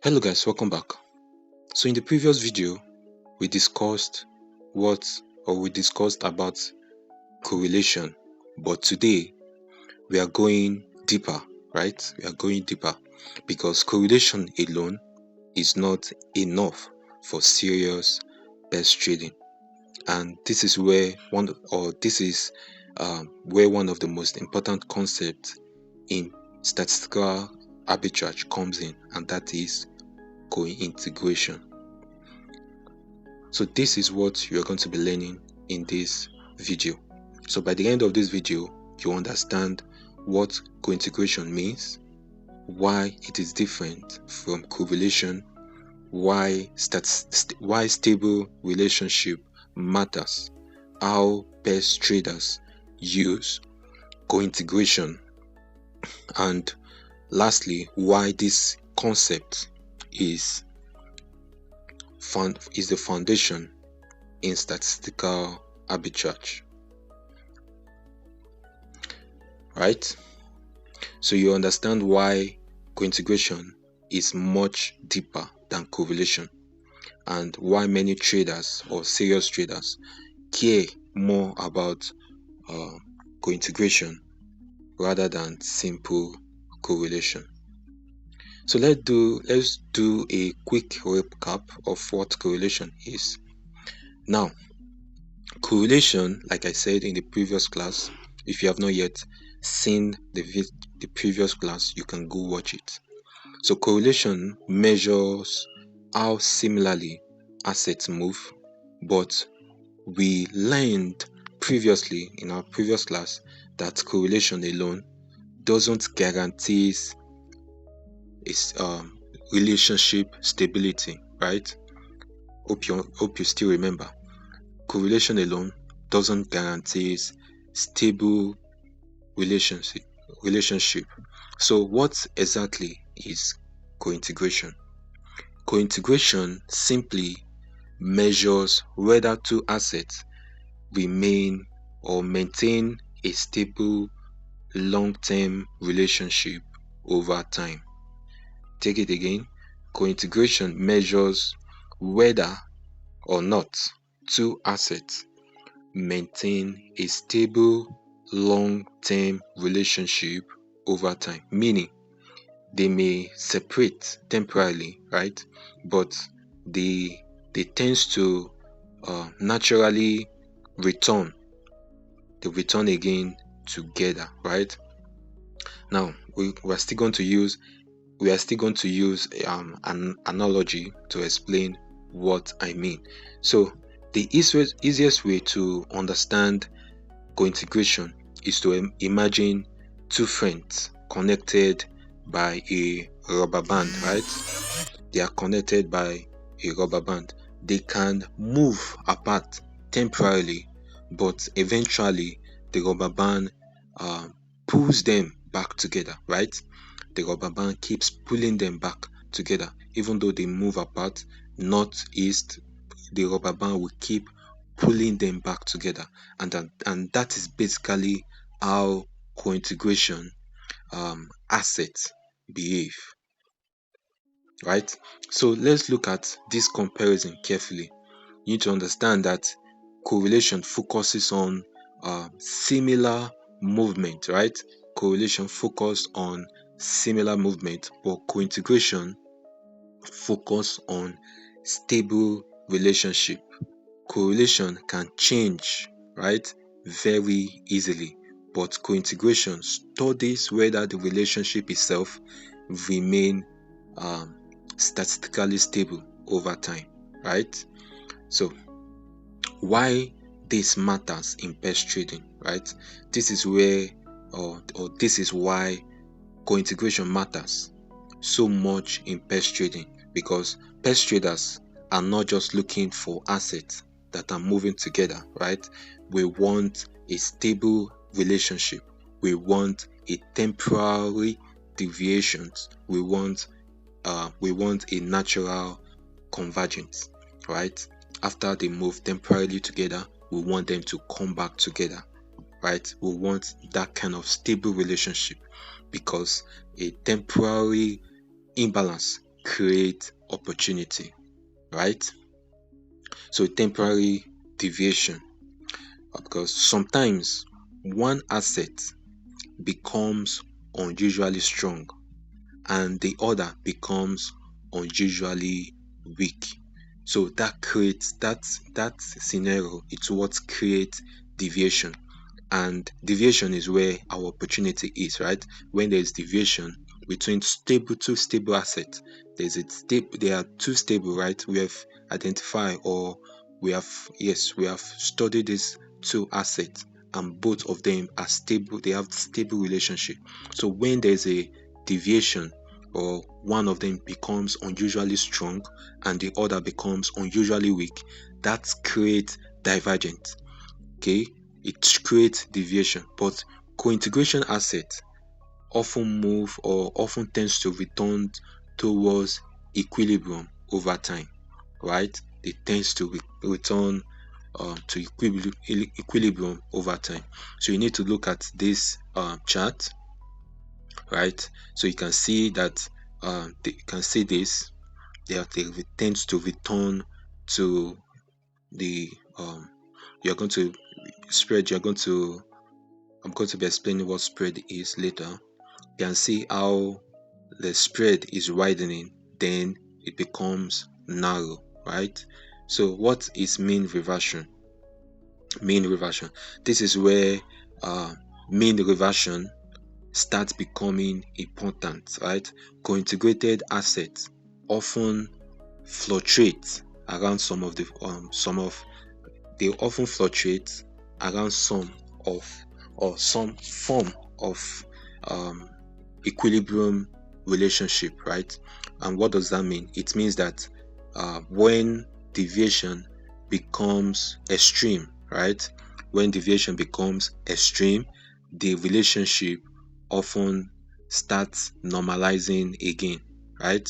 Hello guys, welcome back. So in the previous video, we discussed about correlation, but today we are going deeper, right? We are going deeper because correlation alone is not enough for serious best trading, and this is where one of the most important concepts in statistical arbitrage comes in, and that is cointegration. So this is what you're going to be learning in this video. So by the end of this video, you understand what cointegration means, why it is different from correlation, why stable relationship matters, how best traders use cointegration, and lastly, why this concept is the foundation in statistical arbitrage. Right? So you understand why cointegration is much deeper than correlation, and why many traders or serious traders care more about cointegration rather than simple correlation. So let's do a quick recap of what correlation is. Now, correlation, like I said in the previous class, if you have not yet seen the previous class, you can go watch it. So correlation measures how similarly assets move, but we learned previously in our previous class that correlation alone doesn't guarantee relationship stability, right? Hope you still remember. Correlation alone doesn't guarantee stable relationship. So what exactly is cointegration? Cointegration simply measures whether two assets remain or maintain a stable long-term relationship over time. Take it again. Cointegration measures whether or not two assets maintain a stable long-term relationship over time, meaning they may separate temporarily, right? But they tends to naturally return. They return again together, right? Now we are still going to use an analogy to explain what I mean. So the easiest way to understand cointegration is to imagine two friends connected by a rubber band, right? They are connected by a rubber band. They can move apart temporarily, but eventually the rubber band pulls them back together, right? The rubber band keeps pulling them back together, even though they move apart northeast. The rubber band will keep pulling them back together, and that is basically how cointegration assets behave, right? So let's look at this comparison carefully. You need to understand that correlation focuses on similar movement, right? Correlation focus on similar movement, but cointegration focus on stable relationship. Correlation can change, right, very easily, but cointegration studies whether the relationship itself remain statistically stable over time, right? So why this matters in best trading, right? This is where or this is why cointegration matters so much in best trading, because best traders are not just looking for assets that are moving together, right? We want a stable relationship. We want a temporary deviations. We want a natural convergence, right? After they move temporarily together, we want them to come back together, right? We want that kind of stable relationship, because a temporary imbalance create opportunity, right? So temporary deviation, because sometimes one asset becomes unusually strong and the other becomes unusually weak. So that creates that scenario. It's what creates deviation, and deviation is where our opportunity is, right? When there is deviation between two stable assets, there are two stable, right? We have identified, or we have studied these two assets, and both of them are stable. They have stable relationship. So when there's a deviation, or one of them becomes unusually strong and the other becomes unusually weak, that creates divergence. Okay, it creates deviation. But co-integration assets often move, or often tends to return towards equilibrium over time, right? It tends to return to equilibrium over time. So you need to look at this chart, right? So you can see that you can see this, they tends to return to the you're going to spread you're going to I'm going to be explaining what spread is later. You can see how the spread is widening, then it becomes narrow, right? So what is mean reversion? Mean reversion, this is where mean reversion starts becoming important, right? Co-integrated assets often fluctuate around some of they often fluctuate around some of or some form of um, equilibrium relationship, right? And what does that mean? It means that when deviation becomes extreme, right? When deviation becomes extreme, the relationship often starts normalizing again, right?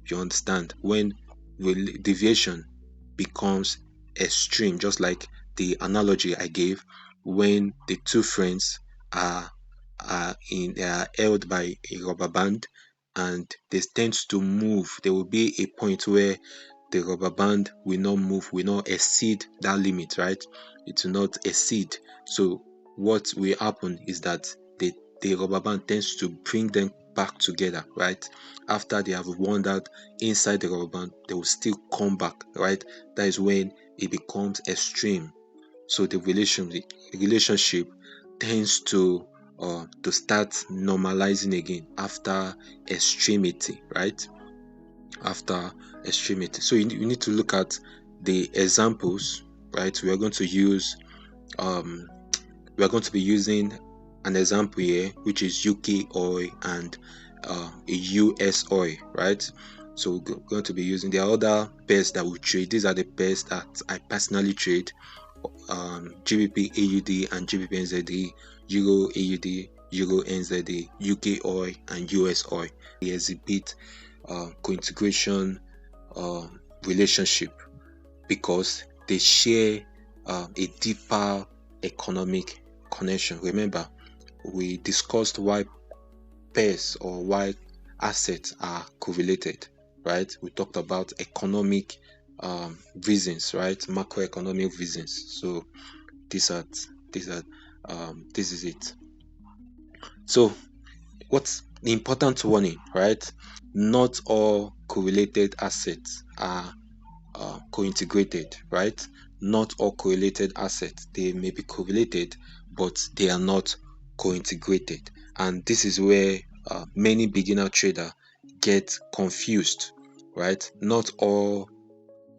You understand? When deviation becomes extreme, just like the analogy I gave, when the two friends are are held by a rubber band and they tend to move, there will be a point where the rubber band will not move, will not exceed that limit, right? It will not exceed. So what will happen is that the rubber band tends to bring them back together, right? After they have wandered inside the rubber band, they will still come back, right? That is when it becomes extreme. So the relationship tends to start normalizing again after extremity, right? After extremity. So you need to look at the examples, right? We are going to be using an example here, which is UK oil and a US oil, right? So we're going to be using, there are other pairs that we trade. These are the pairs that I personally trade: GBP AUD and GBP NZD, Euro AUD, Euro NZD, UK oil and US oil. They exhibit co-integration relationship because they share a deeper economic connection. Remember, we discussed why pairs or why assets are correlated, right? We talked about economic reasons, right? Macroeconomic reasons. So these are this is it. So what's the important warning, right? Not all correlated assets are co-integrated, right? Not all correlated assets, they may be correlated, but they are not co-integrated. And this is where many beginner trader get confused, right? Not all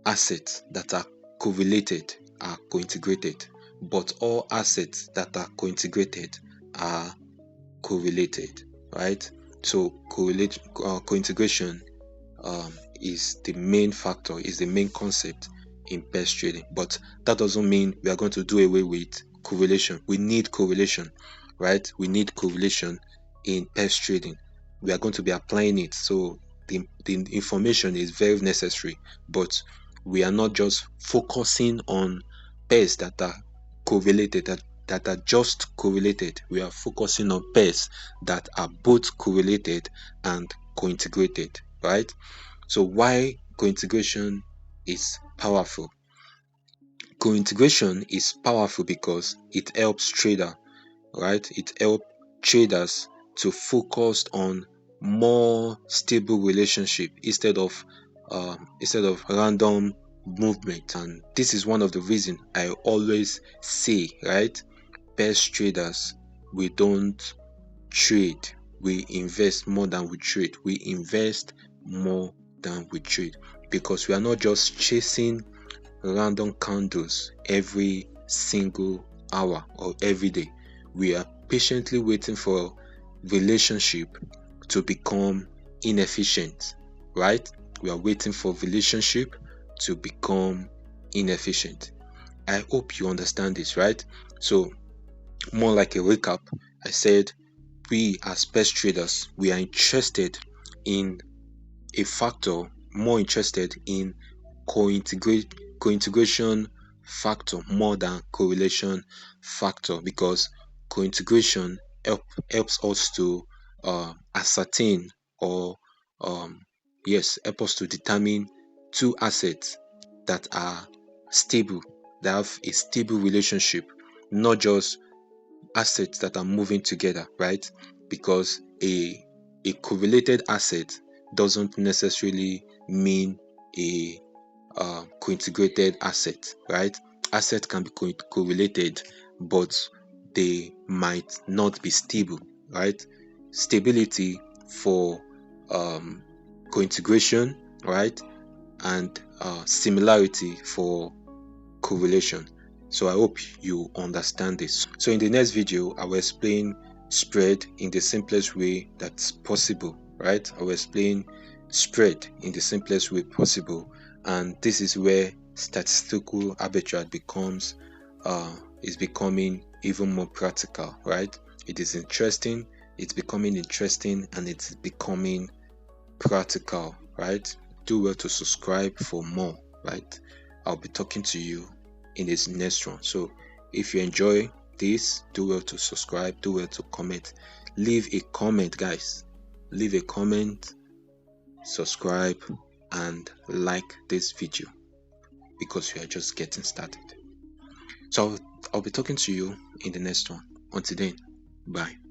assets that are correlated are co-integrated, but all assets that are co-integrated are correlated, right? So co-integration is the main factor, is the main concept in pairs trading. But that doesn't mean we are going to do away with correlation. We need correlation, right? We need correlation in pairs trading. We are going to be applying it. So the information is very necessary, but we are not just focusing on pairs that are correlated, that are just correlated. We are focusing on pairs that are both correlated and co-integrated, right? So why cointegration is powerful? Cointegration is powerful because it helps right? It helps traders to focus on more stable relationship instead of random movement. And this is one of the reasons I always say, right? Best traders, we don't trade, we invest more than we trade. We invest more than we trade because we are not just chasing random candles every single hour or every day. We are patiently waiting for relationship to become inefficient, right? We are waiting for relationship to become inefficient. I hope you understand this, right? So, more like a recap, I said we as best traders, we are interested in a factor, more interested in cointegration factor more than correlation factor, because cointegration helps us to ascertain or um, yes, help us to determine two assets that are stable, that have a stable relationship, not just assets that are moving together, right? Because a correlated asset doesn't necessarily mean a co-integrated asset, right? Asset can be correlated, but they might not be stable, right? Stability for um, co-integration, right? And similarity for correlation. So I hope you understand this. So in the next video, I will explain spread in the simplest way that's possible, right? I will explain spread in the simplest way possible, and this is where statistical arbitrage is becoming even more practical, right? It is interesting, it's becoming interesting, and it's becoming practical, right? Do well to subscribe for more, right? I'll be talking to you in this next one. So if you enjoy this, do well to subscribe, do well to comment, leave a comment, guys. Leave a comment, subscribe, and like this video because we are just getting started. So I'll be talking to you in the next one. Until then, bye.